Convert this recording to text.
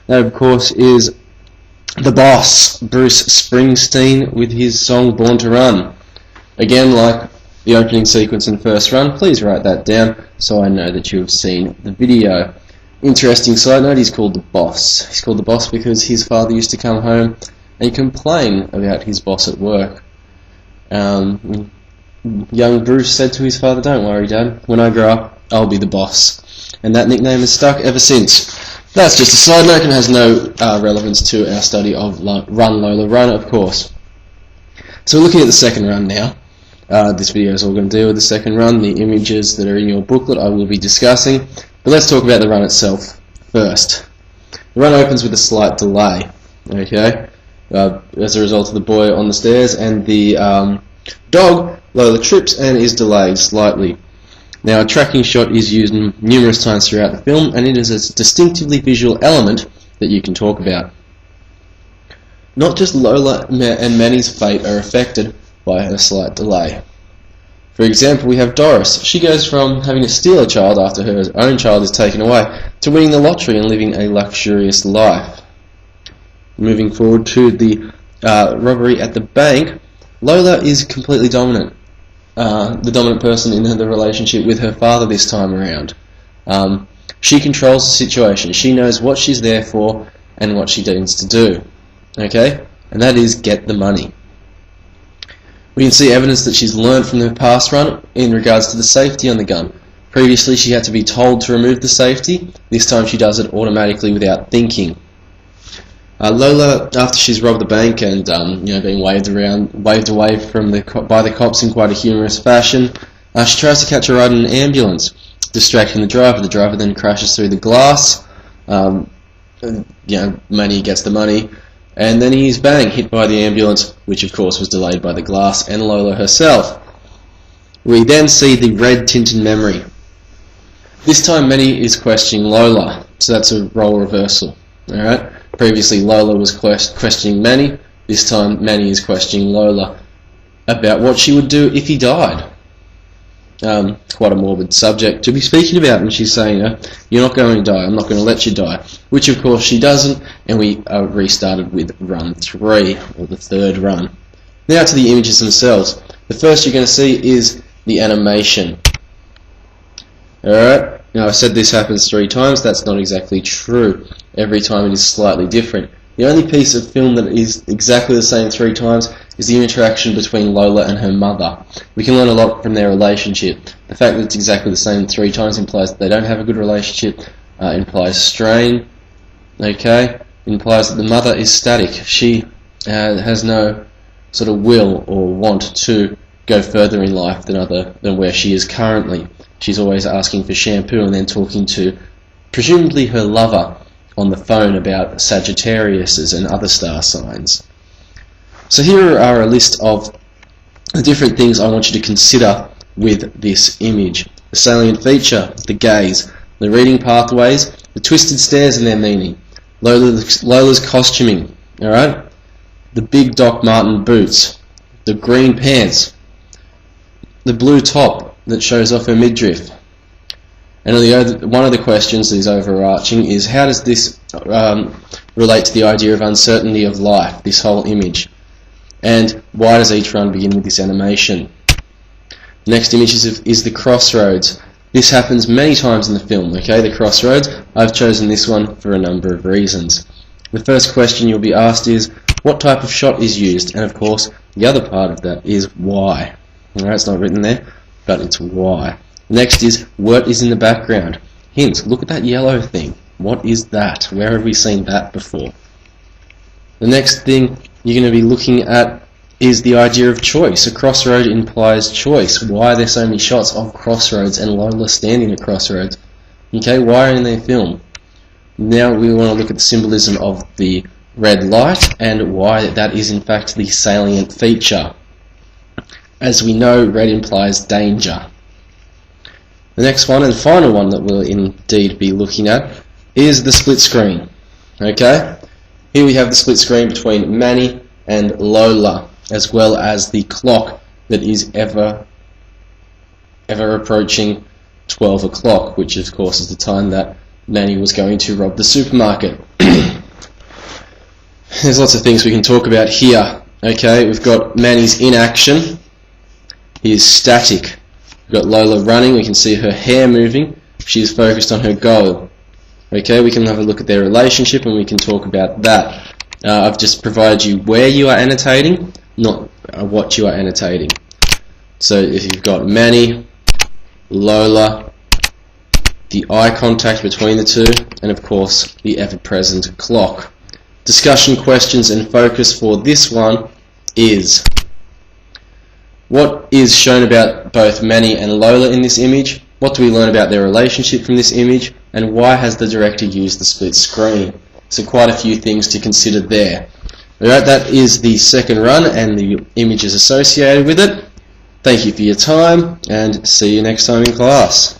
That, of course, is the boss, Bruce Springsteen, with his song Born to Run. Again, like the opening sequence in First Run, please write that down so I know that you have seen the video. Interesting side note, he's called the boss. He's called the boss because his father used to come home and complain about his boss at work. Young Bruce said to his father, "Don't worry, Dad, when I grow up, I'll be the boss." And that nickname has stuck ever since. That's just a side note and has no relevance to our study of Run Lola Run, of course. So we're looking at the second run now. This video is all going to deal with the second run. The images that are in your booklet I will be discussing. But let's talk about the run itself first. The run opens with a slight delay, okay? As a result of the boy on the stairs and the dog, Lola trips and is delayed slightly. Now, a tracking shot is used numerous times throughout the film, and it is a distinctively visual element that you can talk about. Not just Lola and Manny's fate are affected by her slight delay. For example, we have Doris. She goes from having to steal a child after her own child is taken away to winning the lottery and living a luxurious life. Moving forward to the robbery at the bank, Lola is completely dominant. The dominant person in the relationship with her father this time around. She controls the situation. She knows what she's there for and what she needs to do. Okay? And that is get the money. We can see evidence that she's learned from the past run in regards to the safety on the gun. Previously she had to be told to remove the safety. This time she does it automatically without thinking. Lola, after she's robbed the bank and being waved away from by the cops in quite a humorous fashion, she tries to catch a ride in an ambulance, distracting the driver. The driver then crashes through the glass. Manny gets the money, and then he's hit by the ambulance, which of course was delayed by the glass and Lola herself. We then see the red tinted memory. This time Manny is questioning Lola, so that's a role reversal. All right. Previously Lola was questioning Manny, this time Manny is questioning Lola about what she would do if he died. Quite a morbid subject to be speaking about, and she's saying, "You're not going to die, I'm not going to let you die," which of course she doesn't, and we restarted with Run 3, or the third run. Now to the images themselves. The first you're going to see is the animation. Alright, now I said this happens 3 times, that's not exactly true. Every time it is slightly different. The only piece of film that is exactly the same 3 times is the interaction between Lola and her mother. We can learn a lot from their relationship. The fact that it's exactly the same 3 times implies that they don't have a good relationship, implies strain, okay? Implies that the mother is static. She has no sort of will or want to go further in life than where she is currently. She's always asking for shampoo and then talking to presumably her lover on the phone about Sagittariuses and other star signs. So here are a list of the different things I want you to consider with this image. The salient feature, the gaze, the reading pathways, the twisted stares and their meaning, Lola's costuming, alright? The big Doc Marten boots, the green pants, the blue top that shows off her midriff. And one of the questions that is overarching is, how does this relate to the idea of uncertainty of life, this whole image? And why does each run begin with this animation? The next image is the crossroads. This happens many times in the film, okay, the crossroads. I've chosen this one for a number of reasons. The first question you'll be asked is, what type of shot is used? And of course, the other part of that is why. Alright, it's not written there, but it's why. Next is, what is in the background? Hint, look at that yellow thing. What is that? Where have we seen that before? The next thing you're going to be looking at is the idea of choice. A crossroad implies choice. Why are there so many shots of crossroads and Lola standing at crossroads? Okay, why in their film? Now we want to look at the symbolism of the red light and why that is in fact the salient feature. As we know, red implies danger. The next one and final one that we'll indeed be looking at is the split screen. Okay? Here we have the split screen between Manny and Lola. as well as the clock that is ever approaching 12 o'clock, which of course is the time that Manny was going to rob the supermarket. There's lots of things we can talk about here. Okay, we've got Manny's inaction. He is static. We've got Lola running. We can see her hair moving. She is focused on her goal. Okay, we can have a look at their relationship and we can talk about that. I've just provided you where you are annotating, not what you are annotating. So if you've got Manny, Lola, the eye contact between the two, and of course the ever-present clock. Discussion questions and focus for this one is: what is shown about both Manny and Lola in this image? What do we learn about their relationship from this image? And why has the director used the split screen? So quite a few things to consider there. Alright, that is the second run and the images associated with it. Thank you for your time and see you next time in class.